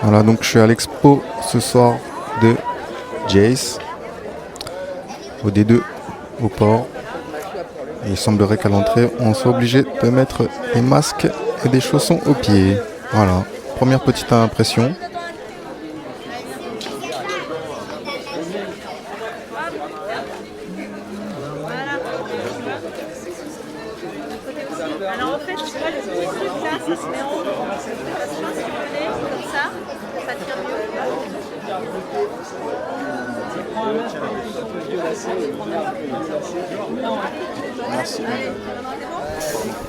Voilà, donc je suis à l'expo ce soir de Jace, au D2, au port. Et il semblerait qu'à l'entrée, on soit obligé de mettre des masques et des chaussons aux pieds. Voilà, première petite impression. Alors en fait, tu vois, le petit truc là, ça se met en haut. Ça se passe sur le nez, comme ça tire mieux. Merci.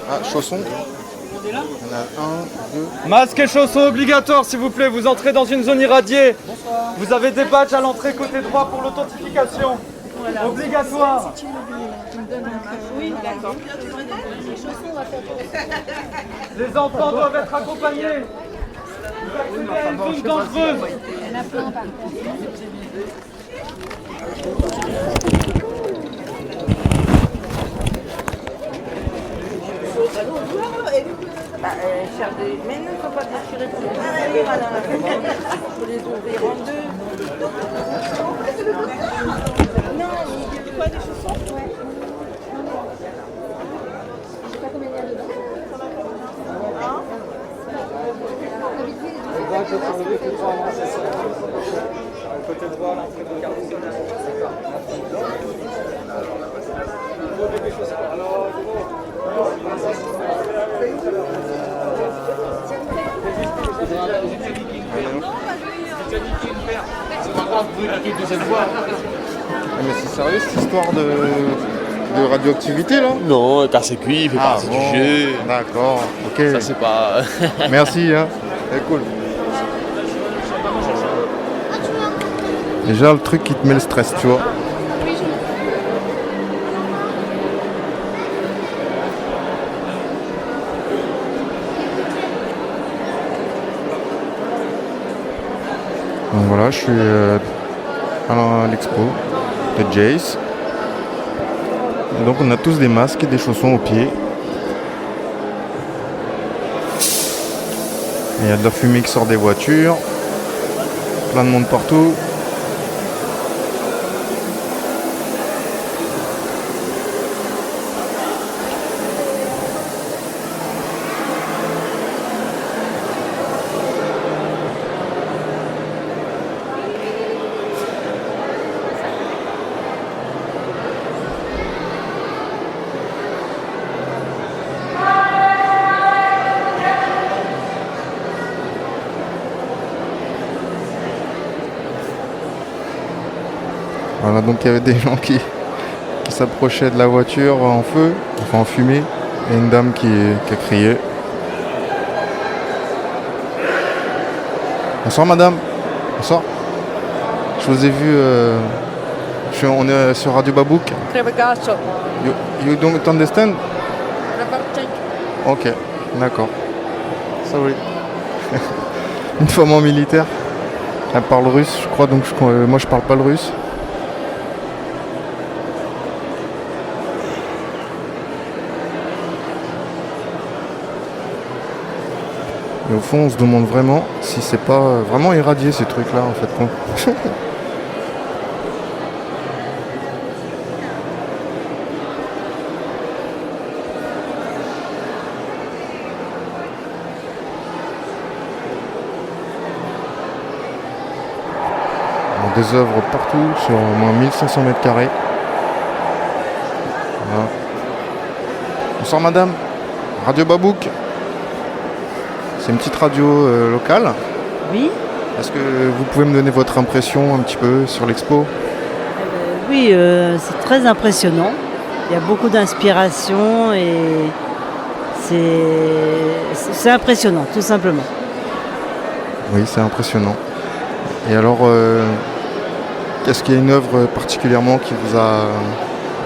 Ah, chaussons. Il y en a un, deux. Masque et chaussons obligatoires, s'il vous plaît. Vous entrez dans une zone irradiée. Vous avez des badges à l'entrée côté droit pour l'authentification. Voilà. Obligatoire. Oui, d'accord. Les enfants doivent être accompagnés. Vous accédez à une zone dangereuse. Il y en a plein par contre. Mais non, il ne faut pas déchirer pour les ouvrir. Il faut les ouvrir en deux. Non, quoi, des chaussons? Ouais. Je sais pas combien il y a dedans. Côté droit, l'entrée de garde. Mais c'est sérieux cette histoire de radioactivité là? Non, car c'est cuit, il fait partie bon, du jeu. D'accord, ok. Ça c'est pas. Merci, hein. C'est cool. Déjà le truc qui te met le stress, tu vois. Donc voilà, je suis à l'expo de Jace. Et donc on a tous des masques et des chaussons aux pieds. Il y a de la fumée qui sort des voitures. Plein de monde partout. Voilà, donc il y avait des gens qui s'approchaient de la voiture en feu, enfin en fumée, et une dame qui a crié. Bonsoir madame. Bonsoir. Je vous ai vu, on est sur Radio Babouk. You don't understand? Ok, d'accord. Sorry. Une femme en militaire. Elle parle russe, je crois, donc moi je parle pas le russe. Et au fond, on se demande vraiment si c'est pas vraiment irradié ces trucs-là, en fait. Des œuvres partout sur au moins 1500 mètres carrés. Voilà. Bonsoir madame, Radio Babouk. C'est une petite radio locale. Oui. Est-ce que vous pouvez me donner votre impression un petit peu sur l'expo? Oui, c'est très impressionnant. Il y a beaucoup d'inspiration et c'est impressionnant, tout simplement. Oui, c'est impressionnant. Et alors, est-ce qu'il y a une œuvre particulièrement qui vous a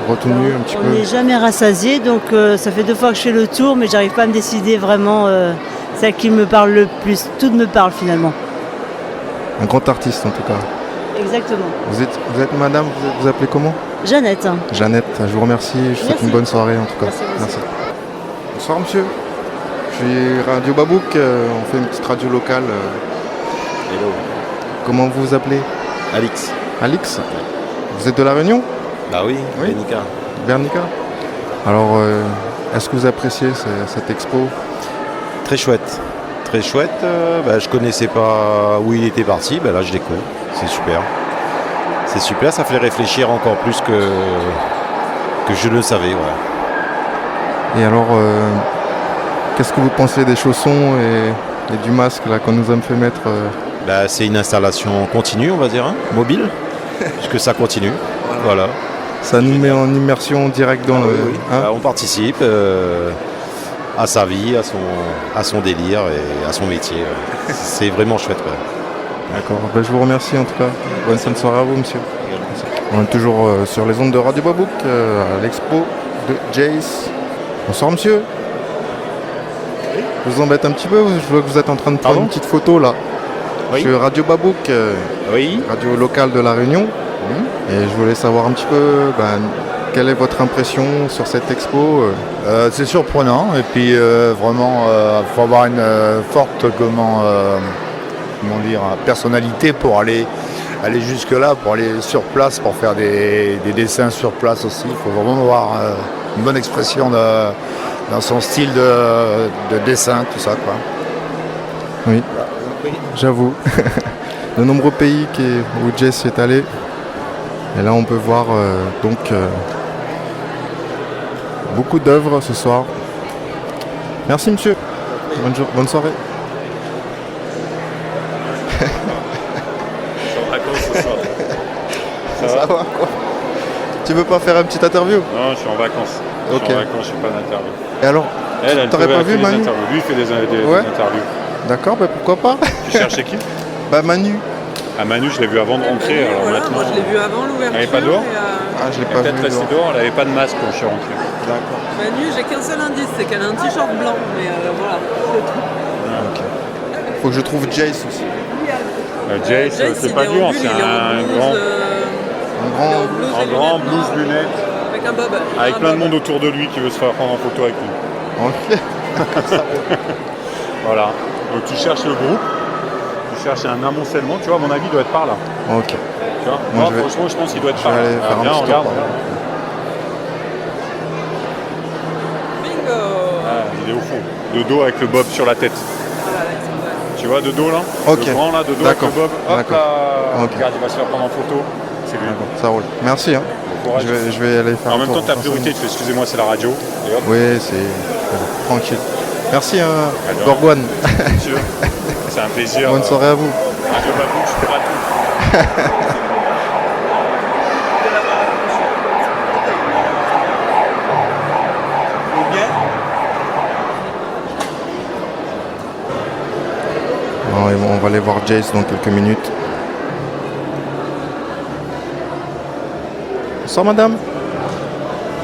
retenu un petit peu? On n'est jamais rassasié, donc ça fait 2 fois que je fais le tour, mais j'arrive pas à me décider vraiment celle qui me parle le plus. Tout me parle finalement. Un grand artiste en tout cas. Exactement. Vous êtes madame, vous appelez comment? Jeannette. Jeannette, je vous remercie, je vous souhaite une bonne soirée en tout cas. Merci. Bonsoir monsieur, je suis Radio Babouk, on fait une petite radio locale Hello. Comment vous vous appelez? Alix. Alix? Vous êtes de La Réunion? Bah oui, Oui. Benica. Bernica? Alors, est-ce que vous appréciez cette expo? Très chouette. Très chouette. Je connaissais pas où il était parti. Là, je découvre. C'est super. C'est super. Ça fait réfléchir encore plus que je le savais. Ouais. Et alors, qu'est-ce que vous pensez des chaussons et du masque là qu'on nous a fait mettre C'est une installation continue, on va dire, hein, mobile. Puisque ça continue. Voilà. Ça nous met en immersion directe dans le... Oui. hein? On participe à sa vie, à son délire et à son métier. C'est vraiment chouette. Ouais. D'accord. Je vous remercie en tout cas. Bonne fin de soirée à vous, monsieur. On est toujours sur les ondes de Radio Babouk à l'expo de Jace. Bonsoir, monsieur. Je vous embête un petit peu. Je vois que vous êtes en train de prendre une petite photo là. Oui. Je suis Radio Babouk, Oui. radio locale de La Réunion. Et je voulais savoir un petit peu quelle est votre impression sur cette expo. C'est surprenant et puis vraiment il faut avoir une forte personnalité pour aller jusque là, pour aller sur place, pour faire des dessins sur place aussi. Il faut vraiment avoir une bonne expression dans son style de dessin, tout ça quoi. Oui, j'avoue. De nombreux pays où Jess est allé. Et là on peut voir beaucoup d'œuvres ce soir. Merci monsieur. Bonne soirée. Ça va quoi. Tu veux pas faire une petite interview? Non, je suis en vacances. Ok. Je suis en vacances, je suis pas d'interview. Et alors, t'aurais pas vu Manu? Lui, il fait des Ouais. interviews. D'accord, pourquoi pas? Tu cherchais qui? Manu. Ah, Manu, je l'ai vu avant de rentrer. Alors Voilà, maintenant, moi je l'ai vu avant l'ouverture. Elle est pas dehors Ah, je l'ai elle pas est peut-être vu. restée dehors, elle avait pas de masque quand je suis rentré. D'accord. Manu, j'ai qu'un seul indice, c'est qu'elle a un t-shirt blanc, mais voilà, c'est tout. Faut que je trouve Jace aussi. Jace, c'est pas dur, c'est un grand, Un grand blues lunettes, Avec un bob. avec un plein de bob. monde autour de lui qui veut se faire prendre en photo avec lui. Ok. Voilà. Donc tu cherches le groupe, tu cherches un amoncellement, tu vois, à mon avis, il doit être par là. Ok. Tu vois Moi, moi, je vais- franchement, je pense qu'il doit être je par vais là. aller faire un Viens, petit tour regarde. par là. Bingo. Ah, il est au fond, de dos avec le bob sur la tête. Voilà, avec son bob. Tu vois, de dos là? Ok. Le grand là, de dos avec D'accord. le bob. Hop D'accord. là. Ok. Regarde, il va se faire prendre en photo. C'est lui. Ça roule. Merci. Hein. Bon courage. Je vais aller faire En un même tour. temps, ta priorité, tu fais excusez-moi, c'est la radio. Et hop, Oui, c'est tranquille. Merci, Alors. Gorgone. monsieur. C'est un plaisir. Bonne soirée à vous. Radio Babouk, je ferai tout. Bon, et bon, on va aller voir Jace dans quelques minutes. Bonsoir madame.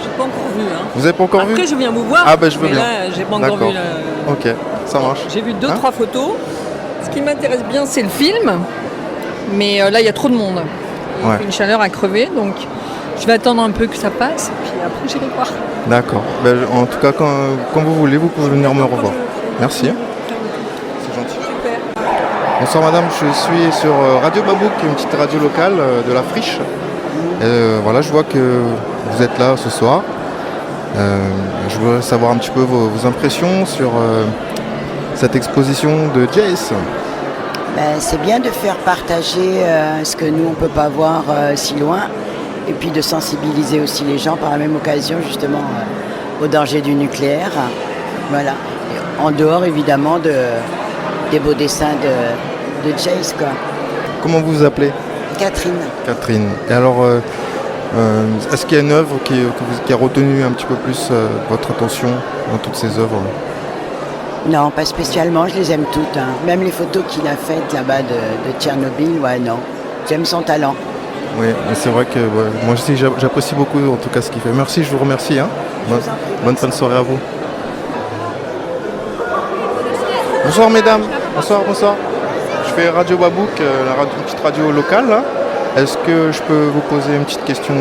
J'ai pas encore vu. Hein. Vous avez pas encore Après, vu? je viens vous voir. Ah, je veux mais bien. là, j'ai pas encore D'accord. vu. Ok, ça marche. J'ai vu deux, Hein trois photos. Ce qui m'intéresse bien, c'est le film. Mais là, il y a trop de monde. Il Ouais. fait une chaleur à crever. Donc, je vais attendre un peu que ça passe. Puis après, j'irai voir. D'accord. En tout cas, quand vous voulez, vous pouvez venir me revoir. Merci. Hein. C'est gentil. Super. Bonsoir madame, je suis sur Radio Babouk, une petite radio locale de la Friche. Voilà, je vois que vous êtes là ce soir. Je voudrais savoir un petit peu vos impressions sur cette exposition de Jace. C'est bien de faire partager ce que nous on ne peut pas voir si loin et puis de sensibiliser aussi les gens par la même occasion justement au danger du nucléaire. Voilà. Et en dehors évidemment des beaux dessins de Jace quoi. Comment vous vous appelez? Catherine. Catherine. Et alors, est-ce qu'il y a une œuvre qui a retenu un petit peu plus votre attention dans toutes ces œuvres? Non, pas spécialement, je les aime toutes. Hein. Même les photos qu'il a faites là-bas de Tchernobyl, ouais non. J'aime son talent. Oui, mais c'est vrai que moi aussi j'apprécie beaucoup en tout cas ce qu'il fait. Merci, je vous remercie. Hein. Bonne fin de soirée à vous. Bonsoir mesdames, bonsoir. Je fais Radio Babouk, une petite radio locale là. Est-ce que je peux vous poser une petite question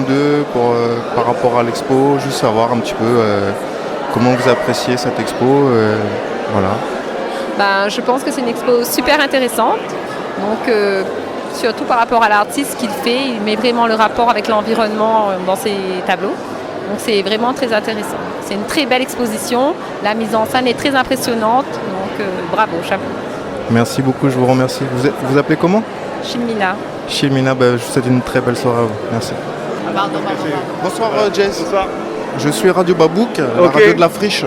par rapport à l'expo, juste savoir un petit peu comment vous appréciez cette expo, voilà. Je pense que c'est une expo super intéressante. Donc, surtout par rapport à l'artiste qu'il fait, il met vraiment le rapport avec l'environnement dans ses tableaux. Donc c'est vraiment très intéressant. C'est une très belle exposition. La mise en scène est très impressionnante. Donc bravo, chapeau. Merci beaucoup, je vous remercie. Vous appelez comment? Chimina. Chimina, je vous souhaite une très belle soirée à vous. Merci. Bonsoir Jess. Bonsoir. Je suis Radio Babouk, la Ok. radio de la Friche.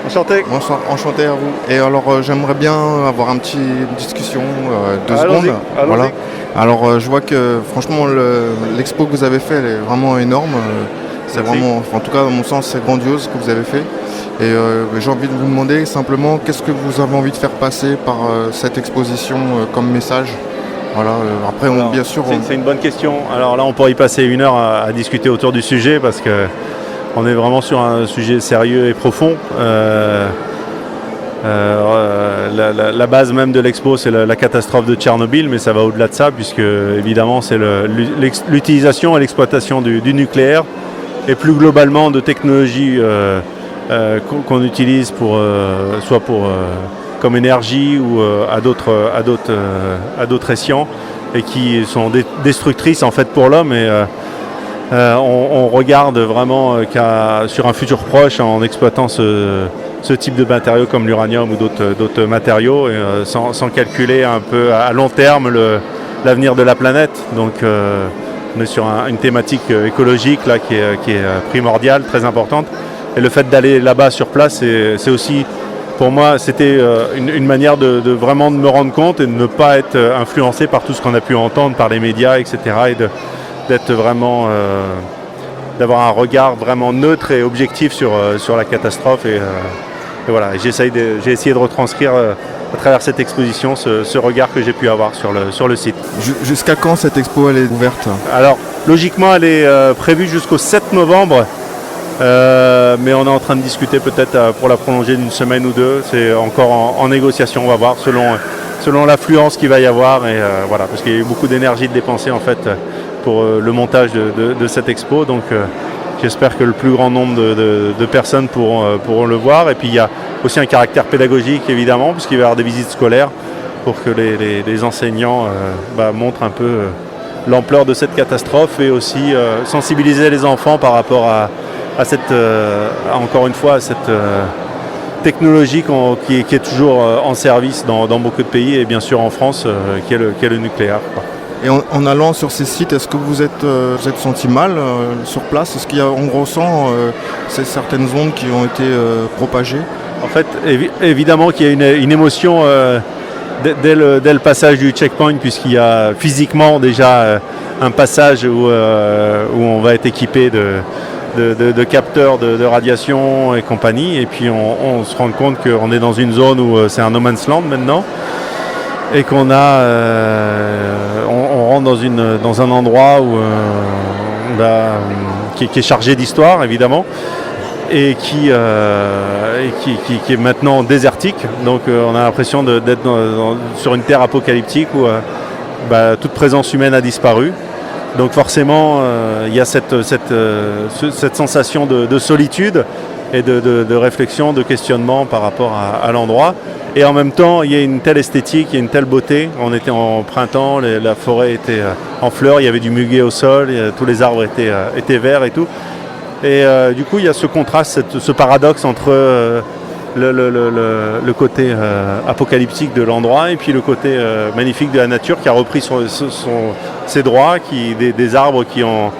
Enchanté. Bonsoir, enchanté à vous. Et alors j'aimerais bien avoir une discussion, 2 Allons-y, secondes. allons-y. Voilà. Alors je vois que franchement l'expo que vous avez fait, elle est vraiment énorme. C'est Merci. vraiment, en tout cas à mon sens, c'est grandiose ce que vous avez fait. Et j'ai envie de vous demander simplement qu'est-ce que vous avez envie de faire passer par cette exposition comme message. Voilà. Après, Alors, bien sûr, c'est une bonne question. Alors là, on pourrait y passer 1 heure à discuter autour du sujet parce que on est vraiment sur un sujet sérieux et profond. La base même de l'expo, c'est la catastrophe de Tchernobyl, mais ça va au-delà de ça, puisque évidemment, c'est l'utilisation et l'exploitation du nucléaire, et plus globalement de technologies qu'on utilise soit comme énergie ou à d'autres escients, et qui sont destructrices en fait pour l'homme. Et on regarde vraiment sur un futur proche en exploitant ce type de matériaux comme l'uranium ou d'autres matériaux, et sans calculer un peu à long terme l'avenir de la planète. Donc on est sur une thématique écologique là, qui est primordiale, très importante. Et le fait d'aller là-bas sur place, c'est aussi, pour moi, c'était une manière de vraiment de me rendre compte et de ne pas être influencé par tout ce qu'on a pu entendre par les médias, etc. Et d'être vraiment, d'avoir un regard vraiment neutre et objectif sur la catastrophe. Et voilà, j'ai essayé de retranscrire à travers cette exposition ce regard que j'ai pu avoir sur le site. Jusqu'à quand cette expo elle est ouverte? Alors, logiquement, elle est prévue jusqu'au 7 novembre. Mais on est en train de discuter peut-être pour la prolonger d'une semaine ou 2. C'est encore en négociation, on va voir, selon l'affluence qu'il va y avoir. Et voilà, parce qu'il y a eu beaucoup d'énergie de dépenser en fait pour le montage de cette expo. Donc j'espère que le plus grand nombre de personnes pourront le voir. Et puis il y a aussi un caractère pédagogique évidemment, puisqu'il va y avoir des visites scolaires pour que les enseignants montrent un peu l'ampleur de cette catastrophe, et aussi sensibiliser les enfants par rapport à cette, encore une fois, à cette technologie qui est toujours en service dans beaucoup de pays, et bien sûr en France, qui est le nucléaire, quoi. Et en allant sur ces sites, est-ce que vous êtes senti mal sur place? Est-ce qu'on ressent certaines ondes qui ont été propagées? En fait, évidemment qu'il y a une émotion dès le passage du checkpoint, puisqu'il y a physiquement déjà un passage où on va être équipé de capteurs de radiation et compagnie, et puis on se rend compte qu'on est dans une zone où c'est un no man's land maintenant, et qu'on on rentre dans un endroit où qui est chargé d'histoire évidemment, et qui est maintenant désertique. Donc on a l'impression d'être sur une terre apocalyptique où toute présence humaine a disparu. Donc forcément, il y a cette sensation de solitude et de réflexion, de questionnement par rapport à l'endroit. Et en même temps, il y a une telle esthétique, il y a une telle beauté. On était en printemps, la forêt était en fleurs, il y avait du muguet au sol, tous les arbres étaient verts et tout. Et du coup, il y a ce contraste, ce paradoxe entre le côté apocalyptique de l'endroit et puis le côté magnifique de la nature qui a repris ses droits, des arbres qui ont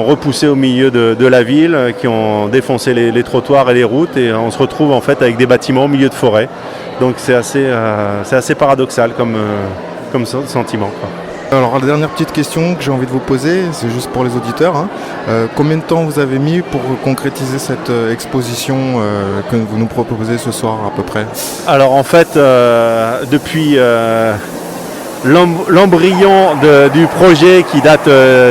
repoussé au milieu de la ville, qui ont défoncé les trottoirs et les routes, et on se retrouve en fait avec des bâtiments au milieu de forêt. Donc c'est assez paradoxal comme sentiment, quoi. Alors la dernière petite question que j'ai envie de vous poser, c'est juste pour les auditeurs, hein. Combien de temps vous avez mis pour concrétiser cette exposition que vous nous proposez ce soir à peu près? Alors en fait, depuis l'embryon du projet qui date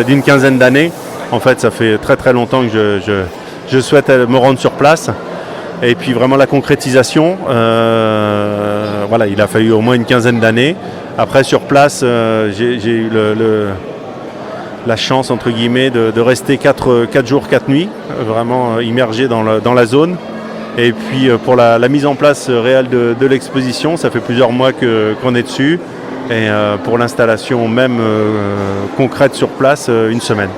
d'une quinzaine d'années, en fait ça fait très très longtemps que je souhaite me rendre sur place. Et puis vraiment la concrétisation, voilà, il a fallu au moins une quinzaine d'années. Après sur place, j'ai eu la chance entre guillemets de rester 4 jours, 4 nuits, vraiment immergé dans la zone. Et puis pour la mise en place réelle de l'exposition, ça fait plusieurs mois qu'on est dessus. et pour l'installation même concrète sur place, 1 semaine.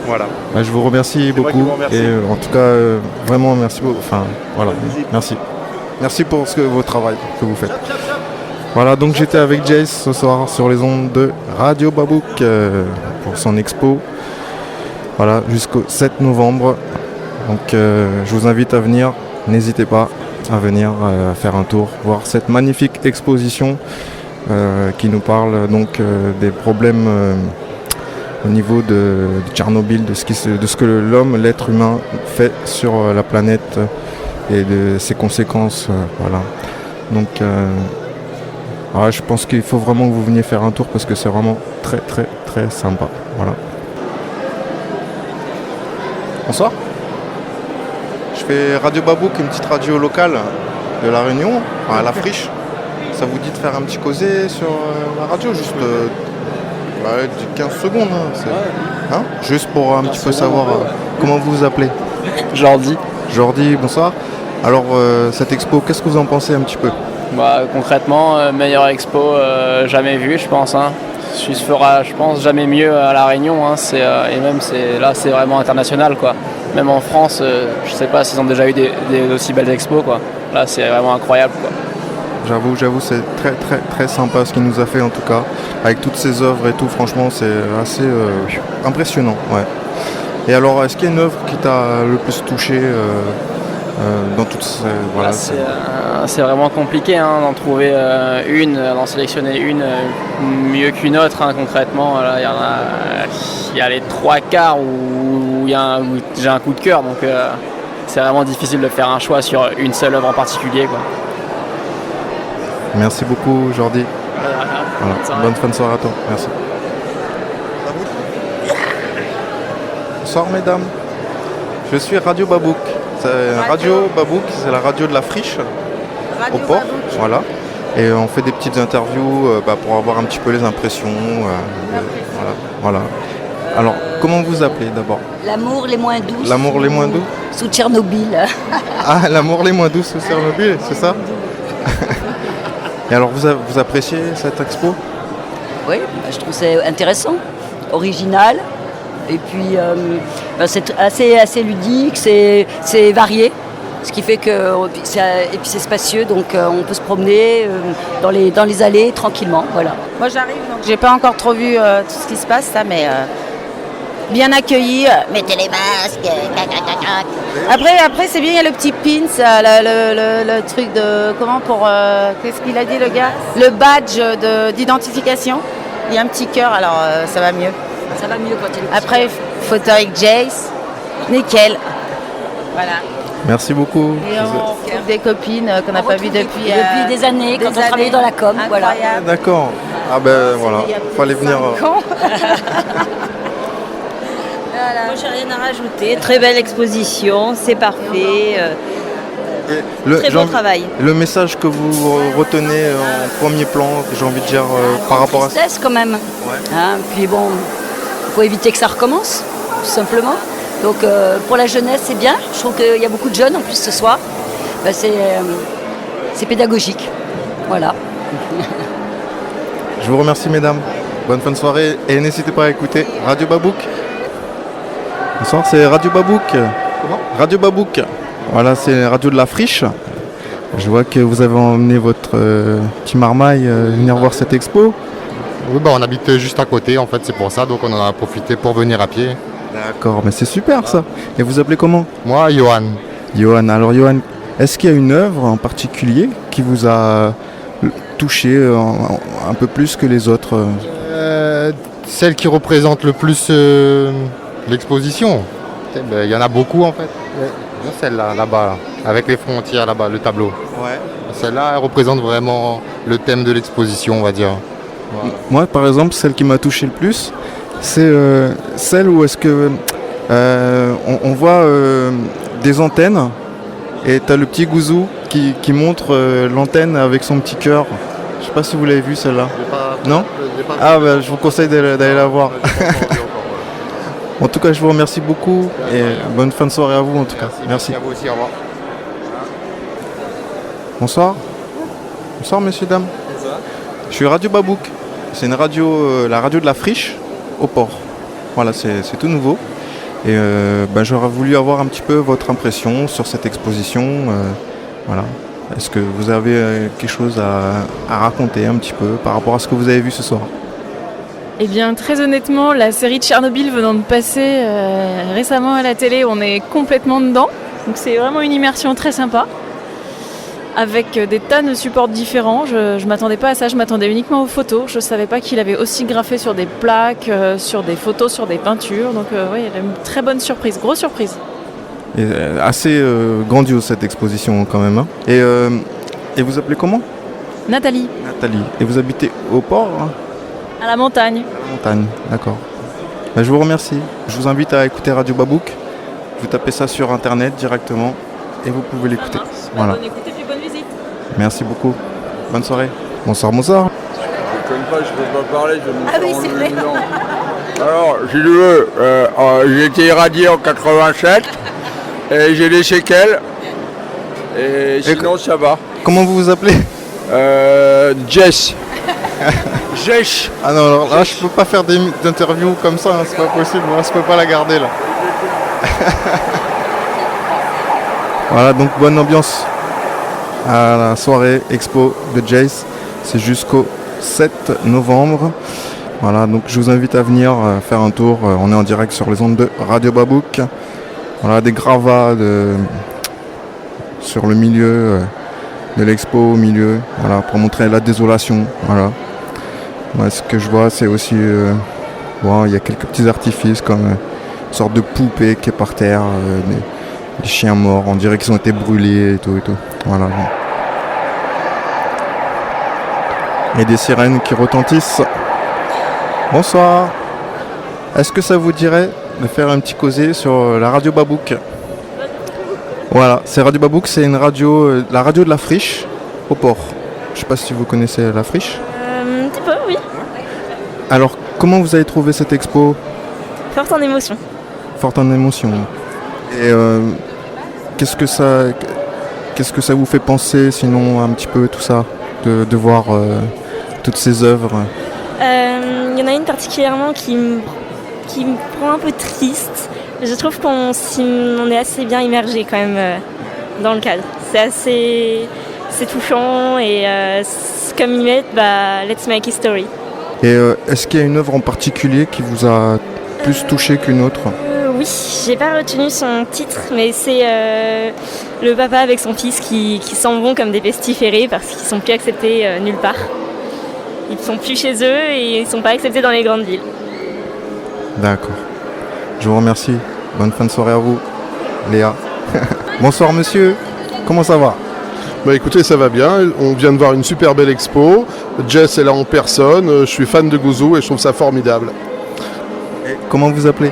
Voilà. Bah, je vous remercie moi qui beaucoup. vous remercie. Et en tout cas, vraiment merci beaucoup. Enfin, voilà, merci. Merci pour votre travail que vous faites. Voilà, donc j'étais avec Jace ce soir sur les ondes de Radio Babouk pour son expo. Voilà, jusqu'au 7 novembre. Donc je vous invite à venir. N'hésitez pas à venir faire un tour, voir cette magnifique exposition qui nous parle donc des problèmes au niveau de Tchernobyl, de ce que l'homme, l'être humain fait sur la planète et de ses conséquences. Voilà. Donc je pense qu'il faut vraiment que vous veniez faire un tour parce que c'est vraiment très très très sympa. Voilà. Bonsoir. Je fais Radio Babouk, une petite radio locale de La Réunion, à La Friche. Ça vous dit de faire un petit causé sur la radio, juste 15 secondes. Juste pour un petit peu savoir comment vous vous appelez. Jordi. Jordi, bonsoir. Alors cette expo, qu'est-ce que vous en pensez un petit peu? Concrètement, meilleure expo jamais vue, je pense. Suisse fera, je pense, jamais mieux à La Réunion. Et même là, c'est vraiment international, quoi. Même en France, je sais pas s'ils ont déjà eu des aussi belles expos, quoi. Là, c'est vraiment incroyable, quoi. J'avoue, c'est très très très sympa ce qu'il nous a fait en tout cas, avec toutes ses œuvres et tout. Franchement, c'est assez impressionnant. Ouais. Et alors, est-ce qu'il y a une œuvre qui t'a le plus touché dans toutes ces... Voilà, c'est vraiment compliqué d'en trouver d'en sélectionner une mieux qu'une autre, concrètement. Là, il y a les 3/4 où j'ai un coup de cœur, donc c'est vraiment difficile de faire un choix sur une seule œuvre en particulier, quoi. Merci beaucoup, Jordi. Voilà. Bonne fin de soirée à toi. Merci. Bonsoir, mesdames. Je suis Radio Babouk. Radio Babouk, c'est la radio de La Friche, au port. Voilà. Et on fait des petites interviews pour avoir un petit peu les impressions. Voilà. Alors, comment vous appelez d'abord? L'amour les moins doux. L'amour les moins doux Sous Tchernobyl. Ah, l'amour les moins doux sous Tchernobyl, c'est ça? Et alors, vous appréciez cette expo? Oui, je trouve ça intéressant, original. Et puis, c'est assez ludique, c'est varié. Ce qui fait que c'est spacieux, donc on peut se promener dans les allées tranquillement. Voilà. Moi j'arrive, donc j'ai pas encore trop vu tout ce qui se passe, mais bien accueilli. Mettez les masques. Après c'est bien, il y a le petit pins, le truc de qu'est-ce qu'il a dit le gars? Le badge d'identification. Il y a un petit cœur, alors ça va mieux. Ça va mieux quand il est. Après photo avec Jace, nickel. Voilà. Merci beaucoup. Et on retrouve des copines qu'on n'a pas vues depuis des années, quand on travaillait dans la com. Voilà. D'accord. Ah ben voilà, fallait venir. Voilà. Moi, j'ai rien à rajouter. Très belle exposition, c'est parfait. Très bon travail. Le message que vous retenez en premier plan, j'ai envie de dire, par rapport à ça. Tristesse quand même. Ouais. Puis bon, il faut éviter que ça recommence, tout simplement. Donc pour la jeunesse, c'est bien. Je trouve qu'il y a beaucoup de jeunes en plus ce soir. C'est pédagogique. Voilà. Je vous remercie, mesdames. Bonne fin de soirée. Et n'hésitez pas à écouter Radio Babouk. Bonsoir, c'est Radio Babouk. Comment? Radio Babouk. Voilà, c'est la radio de La Friche. Je vois que vous avez emmené votre petit marmaille venir voir cette expo. Oui, on habite juste à côté, en fait, c'est pour ça. Donc on en a profité pour venir à pied. D'accord, mais c'est super ça. Et vous appelez comment? Moi, Johan. Johan, alors Johan, est-ce qu'il y a une œuvre en particulier qui vous a touché un peu plus que les autres? Celle qui représente le plus l'exposition. Il y en a beaucoup en fait. Celle-là, là-bas, avec les frontières là-bas, le tableau. Ouais. Celle-là, elle représente vraiment le thème de l'exposition, on va dire. Voilà. Moi, par exemple, celle qui m'a touché le plus, c'est celle où est-ce que on voit des antennes et tu as le petit gouzou qui montre l'antenne avec son petit cœur. Je sais pas si vous l'avez vu celle-là. Non? Je vous conseille d'aller la voir. En tout cas, je vous remercie beaucoup et bonne fin de soirée à vous en tout cas. Merci. À vous aussi, au revoir. Bonsoir. Bonsoir messieurs, dames. Je suis Radio Babouk. C'est une radio, la radio de la Friche au port. Voilà, c'est tout nouveau. Et j'aurais voulu avoir un petit peu votre impression sur cette exposition. Voilà. Est-ce que vous avez quelque chose à raconter un petit peu par rapport à ce que vous avez vu ce soir? Eh bien, très honnêtement, la série Tchernobyl venant de passer récemment à la télé, on est complètement dedans. Donc c'est vraiment une immersion très sympa, avec des tas de supports différents. Je ne m'attendais pas à ça, je m'attendais uniquement aux photos. Je ne savais pas qu'il avait aussi graffé sur des plaques, sur des photos, sur des peintures. Donc oui, il a une très bonne surprise, grosse surprise. Et, assez grandiose cette exposition quand même. Hein. Et vous appelez comment? Nathalie. Nathalie. Et vous habitez au port hein? À la montagne. Montagne, d'accord. Je vous remercie. Je vous invite à écouter Radio Babouk. Vous tapez ça sur internet directement et vous pouvez l'écouter. Voilà. Bonne écoute et puis bonne visite. Merci beaucoup. Bonne soirée. Bonsoir, bonsoir. Je ne connais pas, je ne peux pas parler, je me Ah oui, c'est vrai. Alors, si tu veux, j'ai été irradié en 87 et j'ai des séquelles. Et sinon, ça va. Comment vous vous appelez? Jess. Jess. Ah non, alors là, je peux pas faire d'interviews comme ça, hein, c'est pas possible. Moi, je peux pas la garder là. Voilà, donc bonne ambiance à la soirée expo de Jace. C'est jusqu'au 7 novembre. Voilà, donc je vous invite à venir faire un tour. On est en direct sur les ondes de Radio Babouk. Voilà, des gravats sur le milieu de l'expo, au milieu, voilà, pour montrer la désolation. Voilà. Moi, ce que je vois, c'est aussi, il y a quelques petits artifices comme une sorte de poupée qui est par terre, des chiens morts, on dirait qu'ils ont été brûlés et tout. Voilà. Et des sirènes qui retentissent. Bonsoir. Est-ce que ça vous dirait de faire un petit causé sur la radio Babouk? Voilà, c'est Radio Babouk, c'est une radio, la radio de la Friche au port. Je sais pas si vous connaissez la Friche. Un petit peu, oui. Alors, comment vous avez trouvé cette expo? Forte en émotion. Forte en émotion. Et qu'est-ce que ça vous fait penser, sinon, un petit peu tout ça, de voir toutes ces œuvres? Il y en a une particulièrement qui me rend un peu triste. Je trouve qu'on est assez bien immergé quand même dans le cadre. C'est touchant et comme ils mettent, let's make history. Et est-ce qu'il y a une œuvre en particulier qui vous a plus touché qu'une autre? Oui, j'ai pas retenu son titre, mais c'est le papa avec son fils qui s'en vont comme des pestiférés parce qu'ils sont plus acceptés nulle part. Ils sont plus chez eux et ils sont pas acceptés dans les grandes villes. D'accord. Je vous remercie. Bonne fin de soirée à vous, Léa. Bonsoir monsieur, comment ça va? Écoutez, ça va bien. On vient de voir une super belle expo. Jess est là en personne. Je suis fan de Gouzou et je trouve ça formidable. Et comment vous appelez?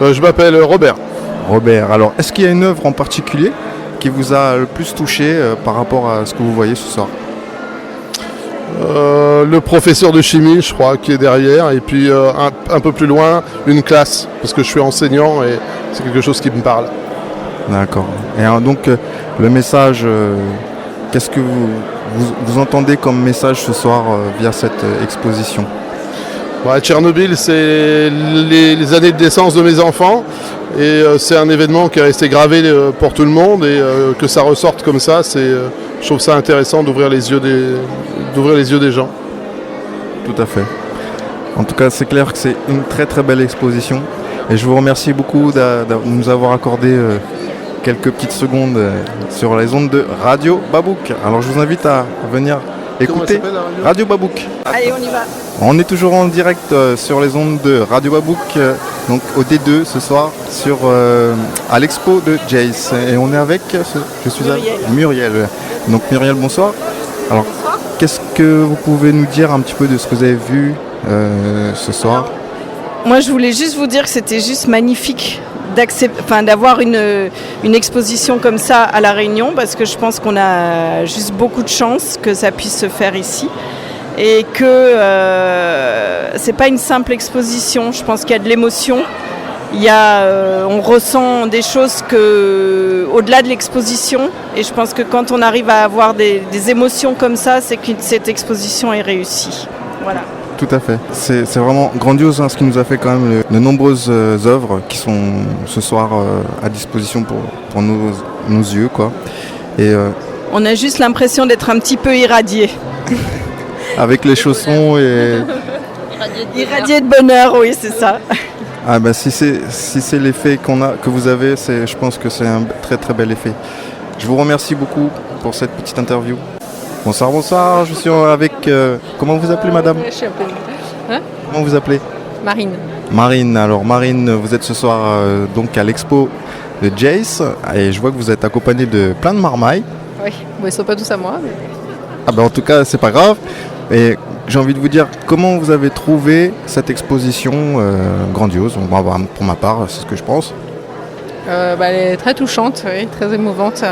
Je m'appelle Robert. Robert, alors est-ce qu'il y a une œuvre en particulier qui vous a le plus touché par rapport à ce que vous voyez ce soir? Le professeur de chimie, je crois, qui est derrière, et puis un peu plus loin, une classe, parce que je suis enseignant et c'est quelque chose qui me parle. D'accord. Et donc, le message, qu'est-ce que vous entendez comme message ce soir via cette exposition? Tchernobyl, c'est les années de naissance de mes enfants, et c'est un événement qui est resté gravé pour tout le monde, et que ça ressorte comme ça, je trouve ça intéressant d'ouvrir les yeux des gens. Tout à fait. En tout cas, c'est clair que c'est une très très belle exposition, et je vous remercie beaucoup de nous avoir accordé quelques petites secondes sur les ondes de Radio Babouk. Alors je vous invite à venir écouter Radio Babouk. Allez, on y va. On est toujours en direct sur les ondes de Radio Babouk, donc au D2 ce soir, à l'expo de Jace. Et on est avec, je suis Muriel. Donc Muriel, bonsoir. Alors, qu'est-ce que vous pouvez nous dire un petit peu de ce que vous avez vu ce soir? Moi, je voulais juste vous dire que c'était juste magnifique d'avoir une exposition comme ça à La Réunion, parce que je pense qu'on a juste beaucoup de chance que ça puisse se faire ici. Et que c'est pas une simple exposition, je pense qu'il y a de l'émotion, on ressent des choses que au-delà de l'exposition. Et je pense que quand on arrive à avoir des émotions comme ça, c'est que cette exposition est réussie. Voilà. Tout à fait. C'est vraiment grandiose ce qui nous a fait quand même de nombreuses œuvres qui sont ce soir à disposition pour nos yeux, quoi. Et on a juste l'impression d'être un petit peu irradié. avec les chaussons et... Irradié de bonheur, oui, c'est ça. Ah bah si c'est l'effet que vous avez, je pense que c'est un très très bel effet. Je vous remercie beaucoup pour cette petite interview. Bonsoir, je suis avec... comment vous appelez madame? Je suis un peu... Hein? Comment vous appelez? Marine. Marine, alors Marine, vous êtes ce soir donc à l'expo de Jace et je vois que vous êtes accompagnée de plein de marmailles. Oui, bon, ils ne sont pas tous à moi. Mais... Ah bah en tout cas c'est pas grave. Et j'ai envie de vous dire comment vous avez trouvé cette exposition grandiose. Pour ma part, c'est ce que je pense. Elle est très touchante, oui, très émouvante.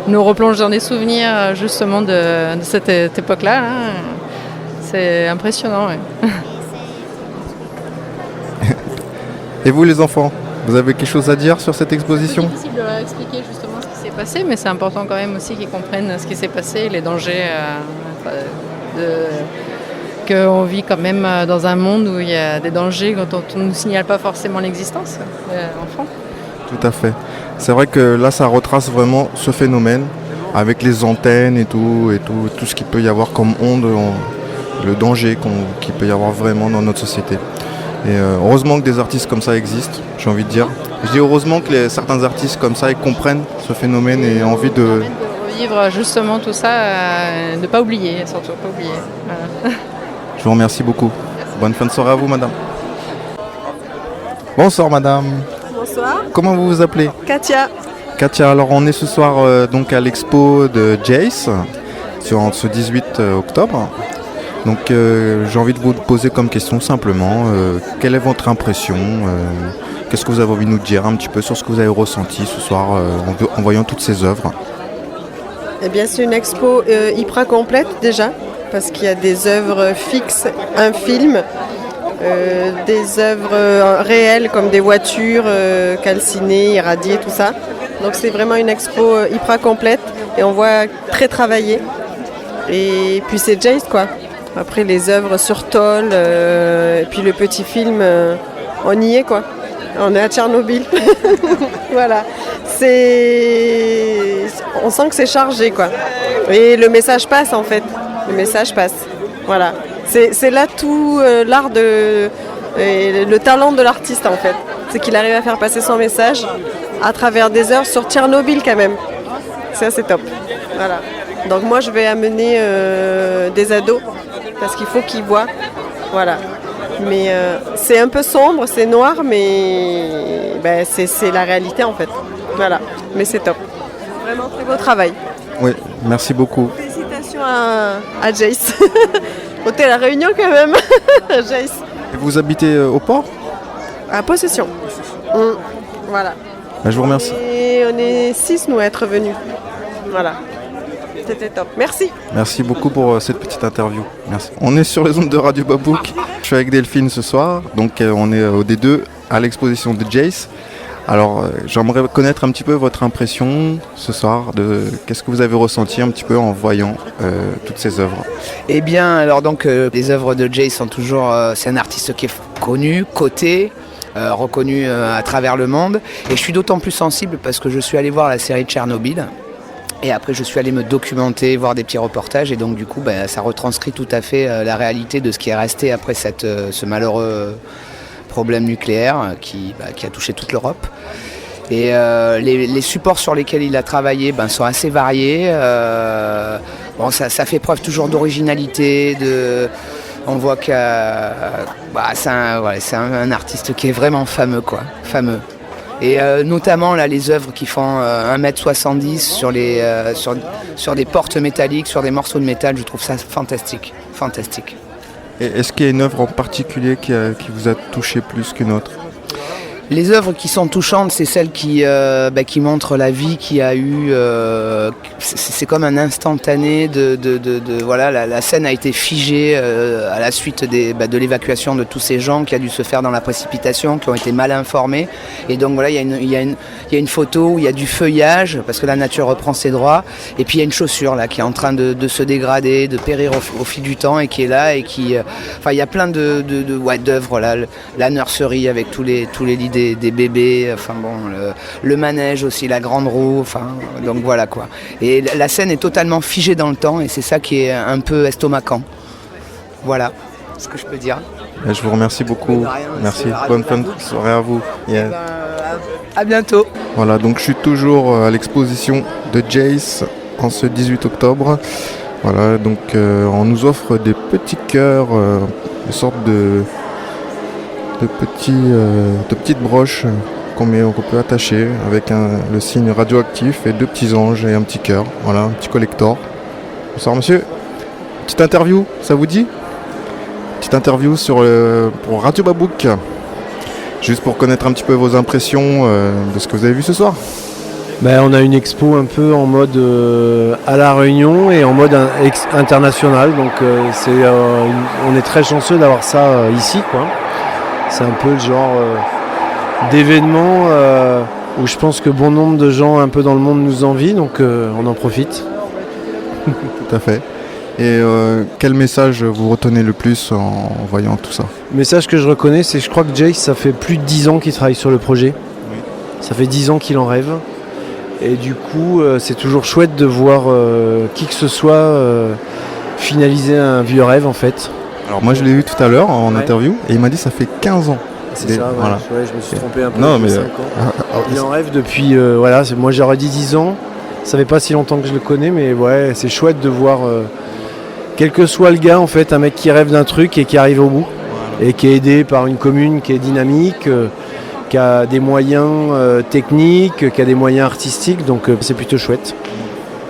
Nous replonge dans des souvenirs justement de cette époque-là. Hein. C'est impressionnant. Oui. Et vous les enfants, vous avez quelque chose à dire sur cette exposition? C'est difficile de leur expliquer justement ce qui s'est passé, mais c'est important quand même aussi qu'ils comprennent ce qui s'est passé, les dangers qu'on vit quand même dans un monde où il y a des dangers dont on ne nous signale pas forcément l'existence enfant. Tout à fait. C'est vrai que là ça retrace vraiment ce phénomène avec les antennes et tout ce qu'il peut y avoir comme onde, le danger qu'il peut y avoir vraiment dans notre société. Et heureusement que des artistes comme ça existent, j'ai envie de dire. Je dis heureusement que certains artistes comme ça ils comprennent ce phénomène et aient envie de revivre justement tout ça, ne pas oublier, surtout pas oublier. Voilà. Je vous remercie beaucoup. Bonne fin de soirée à vous madame. Bonsoir madame. Bonsoir. Comment vous vous appelez? Katia. Katia, alors on est ce soir donc à l'expo de Jace, ce 18 octobre. Donc j'ai envie de vous poser comme question simplement, quelle est votre impression? Qu'est-ce que vous avez envie de nous dire un petit peu sur ce que vous avez ressenti ce soir en voyant toutes ces œuvres? Eh bien c'est une expo hyper complète déjà, parce qu'il y a des œuvres fixes, un film, des œuvres réelles comme des voitures calcinées, irradiées, tout ça. Donc c'est vraiment une expo hyper complète et on voit très travaillé. Et puis c'est Jace quoi. Après les œuvres sur tôle, et puis le petit film, on y est quoi. On est à Tchernobyl. Voilà. On sent que c'est chargé quoi. Et le message passe en fait. Le message passe. Voilà. C'est là tout l'art et le talent de l'artiste en fait. C'est qu'il arrive à faire passer son message à travers des œuvres sur Tchernobyl quand même. C'est assez top. Voilà. Donc moi je vais amener des ados parce qu'il faut qu'ils voient. Voilà. Mais c'est un peu sombre, c'est noir, mais c'est la réalité en fait. Voilà. Mais c'est top. Vraiment très beau travail. Oui, merci beaucoup. Félicitations à Jace. Hôtel La Réunion quand même. Jace. Et vous habitez au port? À Possession. Voilà. Je vous remercie. Et on est 6 nous à être venus. Voilà. C'était top. Merci. Merci beaucoup pour cette petite interview. Merci. On est sur les ondes de Radio Babouk. Je suis avec Delphine ce soir. Donc on est au D2 à l'exposition de Jace. Alors j'aimerais connaître un petit peu votre impression ce soir de qu'est-ce que vous avez ressenti un petit peu en voyant toutes ces œuvres. Eh bien alors donc les œuvres de Jace sont toujours c'est un artiste qui est connu, coté. Reconnu à travers le monde et je suis d'autant plus sensible parce que je suis allé voir la série Tchernobyl et après je suis allé me documenter, voir des petits reportages et donc du coup ça retranscrit tout à fait la réalité de ce qui est resté après ce malheureux problème nucléaire qui a touché toute l'Europe. Et les supports sur lesquels il a travaillé sont assez variés. Ça fait preuve toujours d'originalité, on voit que c'est un artiste qui est vraiment fameux, quoi. Fameux. Et notamment là, les œuvres qui font 1m70 sur des portes métalliques, sur des morceaux de métal, je trouve ça fantastique. Fantastique. Et est-ce qu'il y a une œuvre en particulier qui vous a touché plus qu'une autre? Les œuvres qui sont touchantes, c'est celles qui montrent la vie qu'il y a eu, c'est comme un instantané voilà, la scène a été figée à la suite de l'évacuation de tous ces gens qui a dû se faire dans la précipitation, qui ont été mal informés. Et donc voilà, il y a une photo où il y a du feuillage, parce que la nature reprend ses droits, et puis il y a une chaussure là qui est en train de se dégrader, de périr au fil du temps, et qui est là, et qui... Enfin, il y a plein d'œuvres, là, la nurserie avec tous les lits des bébés, enfin bon, le manège aussi, la grande roue, enfin, donc voilà quoi. Et la scène est totalement figée dans le temps, et c'est ça qui est un peu estomacant. Voilà ce que je peux dire. Et je vous remercie beaucoup. Merci. Bonne fin de soirée à vous. Yeah. À bientôt. Voilà, donc je suis toujours à l'exposition de Jace en ce 18 octobre. Voilà, donc on nous offre des petits cœurs, une sorte de petites broches qu'on peut attacher avec le signe radioactif et 2 petits anges et un petit cœur. Voilà, un petit collector. Bonsoir monsieur. Petite interview, ça vous dit? Petite interview pour Radio Babouk. Juste pour connaître un petit peu vos impressions de ce que vous avez vu ce soir. On a une expo un peu en mode à La Réunion et en mode international. Donc on est très chanceux d'avoir ça ici, quoi. C'est un peu le genre d'événement où je pense que bon nombre de gens un peu dans le monde nous envient, donc on en profite. Tout à fait. Et quel message vous retenez le plus en voyant tout ça? Le message que je reconnais, c'est que je crois que Jace, ça fait plus de 10 ans qu'il travaille sur le projet. Oui. Ça fait 10 ans qu'il en rêve. Et du coup, c'est toujours chouette de voir qui que ce soit finaliser un vieux rêve en fait. Alors moi je l'ai vu tout à l'heure en interview et il m'a dit ça fait 15 ans. C'est ça, voilà. Ouais, je me suis trompé un peu. Non, mais 5 ans. Il en rêve depuis, moi j'aurais dit 10 ans. Ça fait pas si longtemps que je le connais, mais ouais, c'est chouette de voir, quel que soit le gars en fait, un mec qui rêve d'un truc et qui arrive au bout. Voilà. Et qui est aidé par une commune qui est dynamique, qui a des moyens techniques, qui a des moyens artistiques, donc c'est plutôt chouette.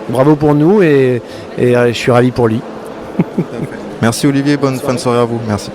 Bravo pour nous et je suis ravi pour lui. Merci Olivier, bonne fin de soirée à vous. Merci.